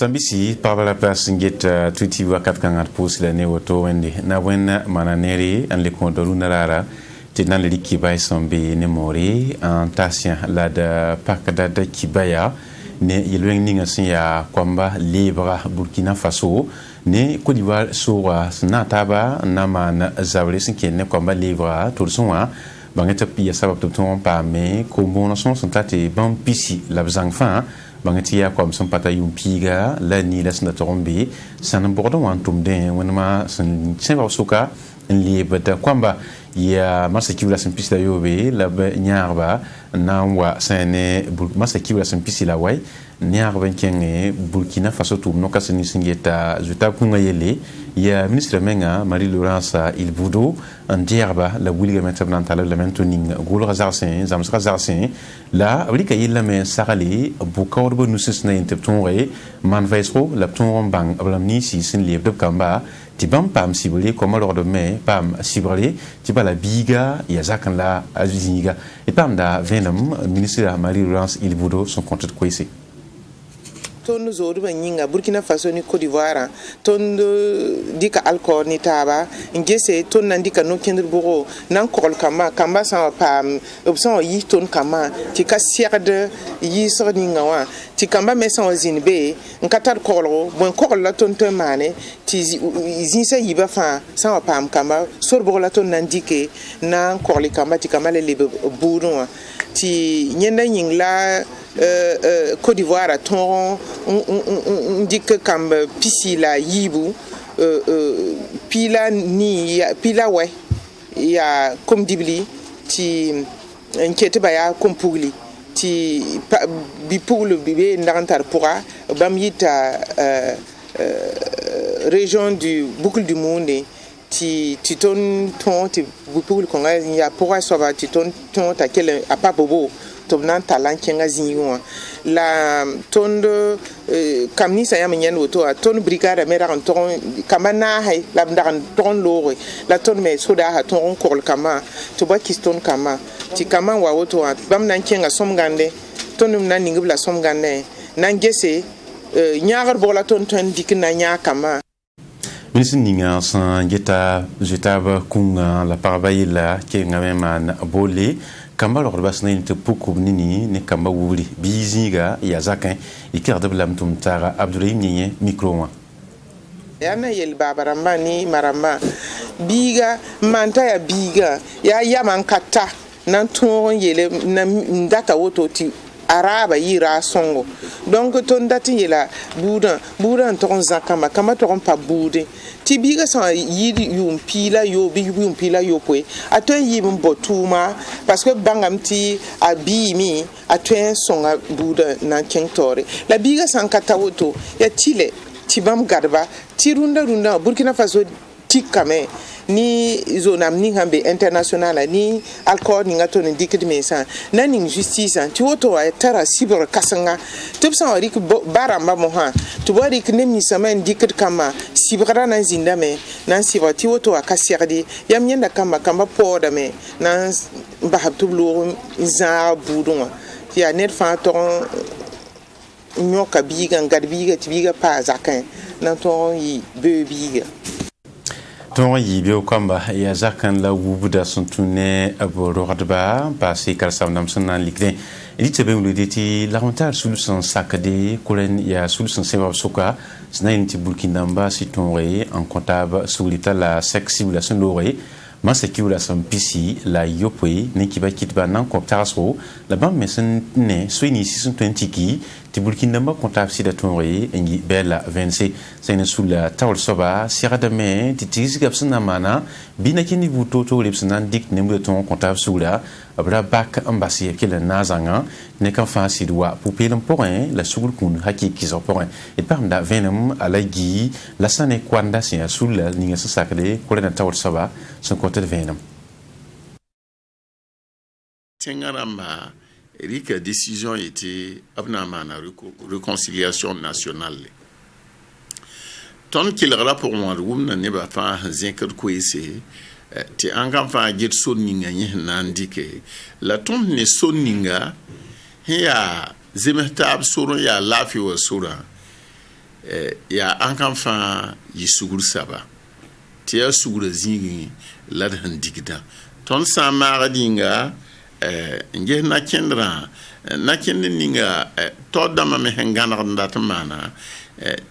Sambisi pabala pasingit tuti wakat kangat pus la ne woto wende na wen mananeri an le kondoru narara tinan le kibai sombi ne mori en tasien la de pakada de kibaya ne yelwen ninga ya kwamba libra Burkina Faso ne Côte d'Ivoire soa snataba na man zawle sinke ne kwamba libra tulsunwa bangeta pia sabab ton pa me ko bon son santate ban pisi la bzangfa bangatia comme son pata yumpiga la ni la sna torombe san bordo wan tumden wonma san seva soka liebe da kwamba ya masakiwla san pisi la yobe la nyarba na wa sane masakiwla san pisi la way nyarba kenge Burkina Faso tum no kasini singeta juta kunga yele ya ministre menga Marie Laurence Ilboudo ndierba la wilga metabnanta la mentoning gol razarsin zams razarsin la wlika yilla men sarali bukawdo nusis na inteptonre man vaisro la ton bang ablamni si sin lieb de kamba tibam pam sibole comme lors de mai pam sibole tibala biga ya zakan la aziniga et pam da venom ministre Marie Laurence Ilboudo son compte de kwese ton zoru nyinga Burkina Faso ni Côte d'Ivoire ton dika alcool ni taba ngese ton nandika no kendir boro nan kol kamba sa pam option yi ton kama ti ka sierde yi so ni ngawa ti kamba me sa zin be nkatar kolro bon kol la ton te mane ti zin sa yiba fa sa pam kamba sorbo la ton nandike nan kol kamba ti kama le buru ti nyenda nyingla Côte d'Ivoire ton indique comme pisi la yibu pila ni pila we ya comme dibli ti enquête ba ya comme pugli ti bi puglu bi ndantar pourra bam yita région du boucle du monde ti ton ti puglu ko ya pourra so ba ti ton ta quel a pas bobo tobnan talan kenga zinwa la tondo kamni sa yam nyen woto a ton brigade mera en ton kamana hay la ndan ton lore la ton me soda ha ton kol kama to ba kiston kama ti kama wa woto bam nan kenga somgande tonum nan ningibla somgande nan gese nyaagar bola ton dikna nya kama ministre ninga san jeta kunga la parbayila kenga man bolé kamba lor basna inte puku nini ne kamba wuri bizinga ya zakin ikirda blam tumtara Abdourahim Nyenye micro yana yel babaramba ni maramba biga manta ya biga ya yaman kata nan ton yele na ndaka woto ti araba yira songo donc ton dati yela budan ton zakama kama ton pa bude ti biga sa yiri yum pila yo bi yum pila yo pwe ato yim botuma parce que bangam ti abimi ato songa buda na kenktore la biga san katawoto ya tile tibam garba ti runda Burkina Faso tikame ni zonam ni hambe international ni alcool ni ngato ni dikid mesa na ni justice ti woto wa tara sibor kasanga tubsan wari ko baramba mo ha to wari ko nem ni sama dikid kama sibra na zinda me nan sibra ti woto wa kasirdi yam nyanda kama poda me nan bahab tublo za budunwa ya net fa to nyoka biga ngadbiga tibiga pa zakan nan to yi bebiga ton yibio kamba ya zakan la wubuda suntune aborodba passé kalsam namsana likden elite be mulideti l'avantage solution sakade kolen ya solution seva soka snainti Burkina Faso sitonre en comptable sur l'état la sexualisation loré masekiwlasam pisi la yopwe ne kiba kitba nan koptarso la bam mesen ne soini 620 ki ti Burkina Faso comptable sida tonre ngi bela 26 sene sula tawol soba sirada me ti tizigap sana bina kini butoto lepsana dik nembe ton comptable sula abra bak ambasi kele nazanga ne kan fa sidwa pour pelem point la sugul kun hakiki zo point et parmda venom alagi la sane kwanda sia sula ninga sakade ko na tawol soba son côté de venom Tengaramba Erika décision était abnamana réconciliation nationale ton qu'il rapport moi roum ne ba fa zinker ko ese ti angam fa git sonninga nandike la ton ne sonninga ya zemehtab soro ya lafi wa sura ya an kan fa yi sugur saba ti ya sugur zingi la han digda ton sa ma dinga nge na kendra na kendinga to dama me hengana ndata mana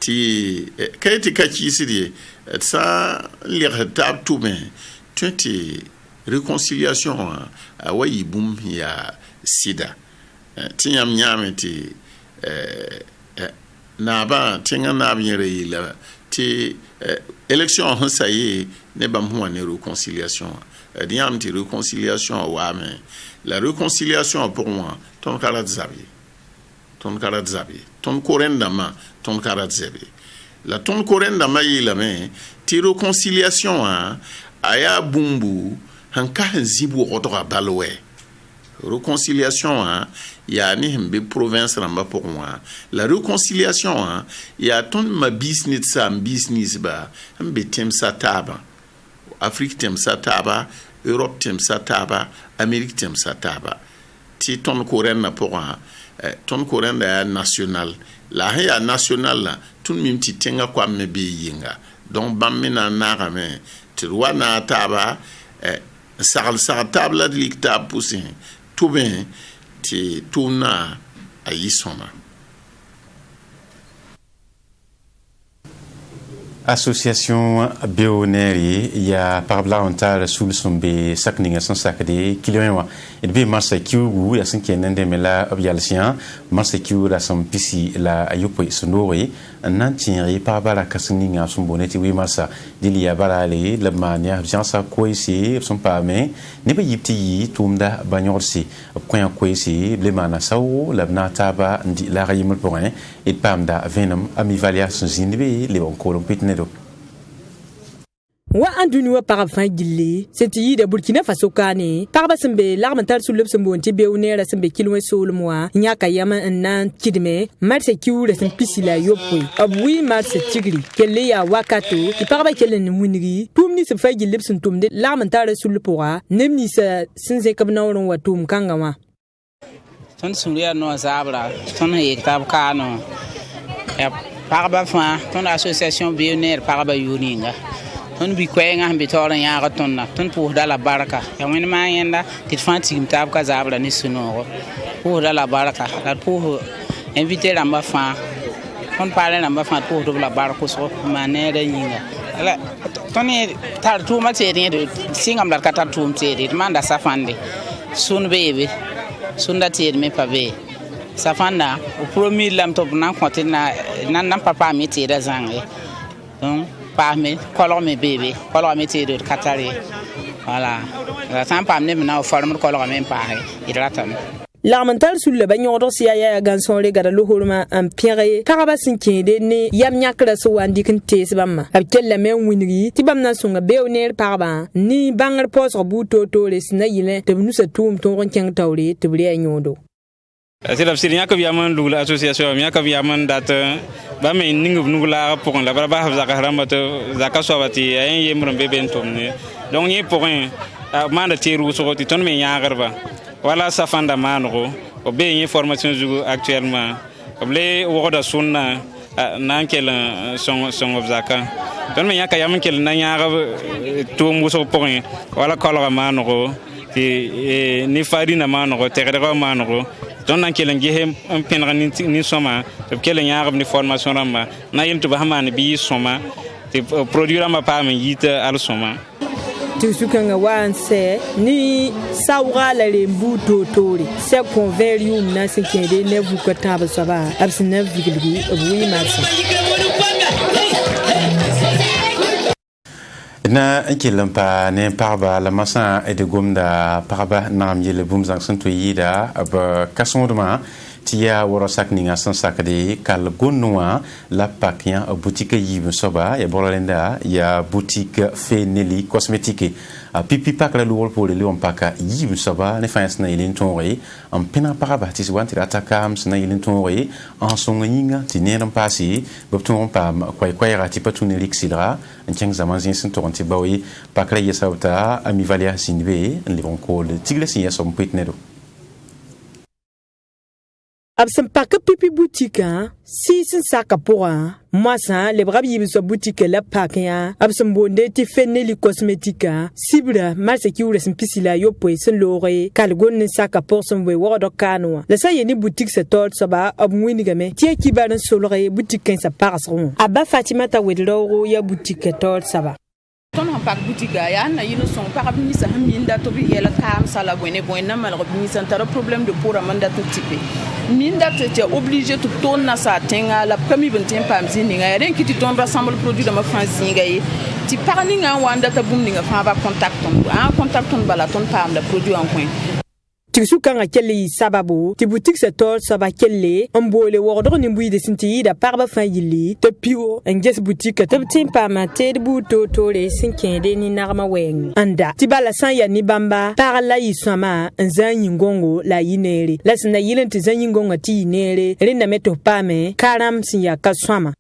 ti kayti kachi sidi sa lire tab tout mais tu réconciliation a wayi bum ya sida ti yam nyame ti na ba tinga na biere la ti élection ça y est ne bam ho ne réconciliation diam ti réconciliation wa mais la réconciliation pour moi ton karat zabi ton korendama ton karat zabi la ton korendama yi la mais ti réconciliation aya bumbu hanka zibu odra balwe réconciliation ya ni hembe province ramba pour moi la réconciliation ya ton ma business ba hembe tem sataba Afrique tem sataba Europe tem sataba Amérique tem sataba ti ton koren pour ton koren da national la ya national la tun mim ti tenga kwa me be yinga donc bamina na game ti wana taba sa table de l'ictab poussé tout bien ti tourna à Yisoma. Association Béoneri ya parabla ontal sul sombe sakninga son sakade kiliowa et be masa kiwu ya sanke nende mela obyalsian masa kiwu la som pisi la ayopo sonori nantieri parabala kasninga son boneti wi masa dilia barale la mania jansa koisi son pame ne be yipti tumda banyorsi koya koisi le mana sawo la nataba ndi la rayimul point et pamda venam amivalia son zinbe le bon kolon pitne wa anduni wa para fa gille seti yida Burkina Faso kane parba sembe larmental sulub sembo nti beunera sembe kilwe solmwa nyaka yama nan kidme marse kiwure sem pisila yopwe abwi marse tigri kelle ya wakato ti parba kelle ni munigi tumni se fa gille sun tumde larmental sulpora nemni sa sinze kabna woron watum kangawa ton suriya no zabra ton hektab kano ya parba fa ton association beunera parba yuninga ton bi kwenga bi toran ya tonna ton pour dala baraka ya wen ma yenda tit fanti tab ka zabra ni suno pour dala baraka la pour inviter la fa ton parler la fa pour de la baraka so manere nyinga la ton tar tu ma te de singam la kata tu te de manda safande sun bebe sunda te me pa be safanda au premier lam to na kontina nan papa mi te da zange donc pas mais color me bébé color me te de katari voilà la temps pas me na forme color me pas hidratan l'armental sul le bagnodo sia ya ganson le gada lo horma am pierre karaba sinkede ne yam nyakra so wandi kan tes bamma ab kella men winri ti bamna sunga beoner parba ni bangar pos buto to le sina yile te nusa tum ton ron tawre te bri nyodo c'est la série que vient de l'association vient que vient date ba me ningu nugula pour la barba zakaramba to zakaswati ay yemrum beben tomne donc ni pour un manda tiru so ti ton me yagarba wala safanda manro o be ni formation jugo actuellement oble woda sunna nankel son obzaka ton me yaka yamkel na yaga to muso pour un wala kolora manro ti ni farina manro terre manro ton nan kelen gehem un penra ni soma to kelen yarab ni formation ramba na yim to bahama ni bi soma te produire ma pa men yita al soma tu sukanga wanse ni sawra la lembu totori se converium na se kende ne bu ko taba saba absina vigilgi abui marsa na nkelam pa ne parba la masa e de gomda parba nam yele bumzang santo yida ab kasondma tia woro sakninga san sakade kal gonnoa la pakya boutique yib soba ya bolenda ya boutique Feneli cosmétique pipi pak la luol pour le on paka yib soba ne fans na ilin tonre en pena paraba tis wanti atakam na ilin tonre en songinga tinenam pasi bopton pam kwai rati patune lixidra en tiang zamanzin sen toronti bawi pakla yesauta ami valia sinbe en livon call tiglesia som pitnedo ab sẽn pak pipi boutique si sẽn saka pʋgã moasã lebga b yɩb soa boutique la pak yã b sẽn boonde tɩ Feneli cosmética sibra marse kiuura sẽn pisi la yopoe sẽn looge kalgon ne saka pʋg sẽn we wogd kaane wã la sã n yee ne boutique sã taoor soaba b wingame tɩ yaa kibar n solge boutique kãensã pagsg wã a ba Fatimata wed raoogo yaa boutique taoor soaba tõnd sẽn pak boutique yaa n na yɩl n sõng pagb ninsã sẽn min dat b yɛla taamsã la bõe na malg b ninsã n tara problème de pʋʋrã n dat n tɩpe min dat tɩ obligé tɩ b toon nasaa tẽngã la b ka mi b n tẽ n paam zĩ ninga yaa rẽn kɩ tɩ tõnd rassemble produit dãmbã fãa zĩiga ye tɩ pag ninga n wa n data bũmb ninga fãa ba contact tõnd ã contact tõnd bala tõnd paamda produit wã kõ tɩg sũ-kãngã kell yɩ sababo tɩ boutique sã taoor soaba kelle n boole wogdg nin-buiide sẽn tɩ yɩɩda pagba fãa yilli tɩ pio n ges boutique tɩ b tẽ n paama teed buud toor-toore sẽn kẽede nin-nagmã wɛɛngẽ n da tɩ bala sã n yaa ne-bãmba pagl la yɩ sõama n zã n yĩngongo la a yɩ neere la sẽn na yɩl n tɩ zã yĩngongã tɩ yɩ neere rẽndame tɩ f paame kaarãmb sẽn yaa ka sõama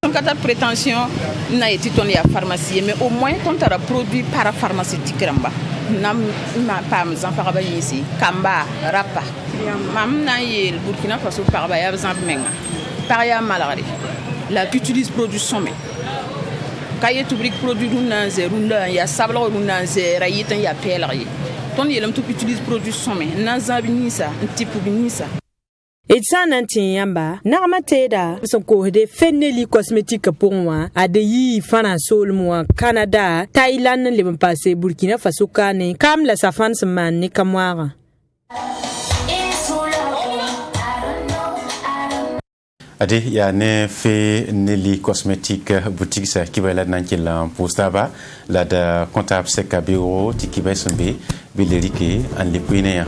tõnd ka tar prétention n na yetɩ tõnd yaa pharmacie mais au moins tõnd tara produit parapharmaceutique rãmba nam paam zã pagba yĩnse kamba rapa mam na n yeel Burkina Faso pagba yaa b zãb menga pag yaa malgre la utilise produit sõme ka yet tɩ b rɩk produit rũnnã n zɛ rũndã n yaa sablg rũnnã n zɛ ra yɩt n yaa pɛɛlg ye tõnd yeelame tɩ b utilise produit sõme n na n zãb ninsã n tɩp b ninsã d sã n na n tẽ yãmba nagmã teeda b sẽn koosde Feneli cosmétique pʋgẽ wã a de yɩɩ fãna soolem wã Canada Thailand n leb n paase Burkina Faso kaane kaam la safãn sẽn maan ne ka-moaagã ade yaa ne Feneli cosmétique boutique sã kibã la d na n kell n pʋʋs taaba la d kõtaab sɛka beoogo tɩ kibã sẽn be bɩ le rɩke n le pʋɩɩne yã